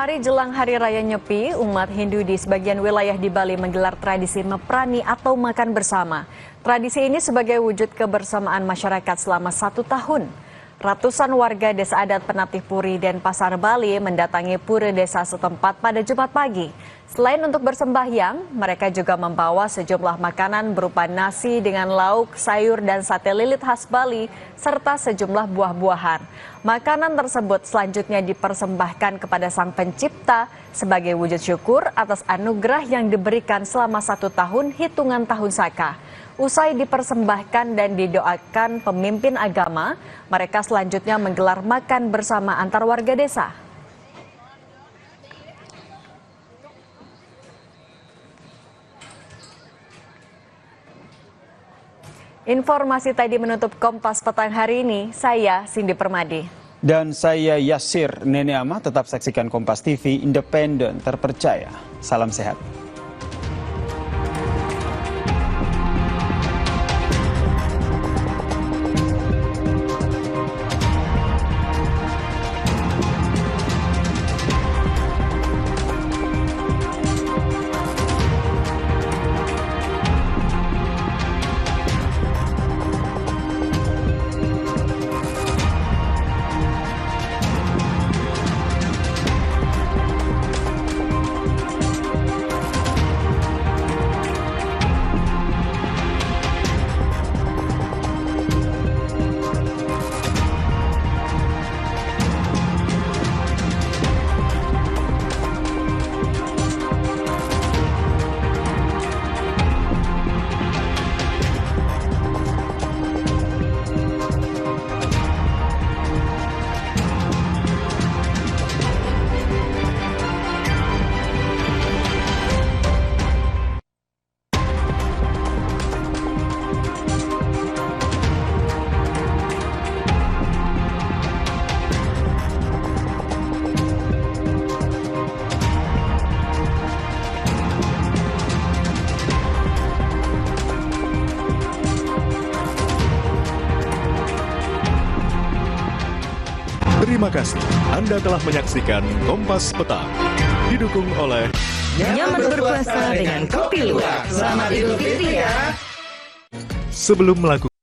Sehari jelang Hari Raya Nyepi, umat Hindu di sebagian wilayah di Bali menggelar tradisi meprani atau makan bersama. Tradisi ini sebagai wujud kebersamaan masyarakat selama 1 tahun. Ratusan warga desa adat Penatih Puri dan Pasar Bali mendatangi pura desa setempat pada Jumat pagi. Selain untuk bersembahyang, mereka juga membawa sejumlah makanan berupa nasi dengan lauk, sayur, dan sate lilit khas Bali, serta sejumlah buah-buahan. Makanan tersebut selanjutnya dipersembahkan kepada Sang Pencipta sebagai wujud syukur atas anugerah yang diberikan selama 1 tahun hitungan tahun Saka. Usai dipersembahkan dan didoakan pemimpin agama, mereka selanjutnya menggelar makan bersama antar warga desa. Informasi tadi menutup Kompas Petang hari ini. Saya Cindy Permadi. Dan saya Yasir Neneama. Tetap saksikan Kompas TV, independen, terpercaya. Salam sehat. Terima kasih Anda telah menyaksikan Kompas Petang. Didukung oleh Nyaman berpuasa dengan Kopi Luwak. Selamat Idul Fitri ya. Sebelum melakukan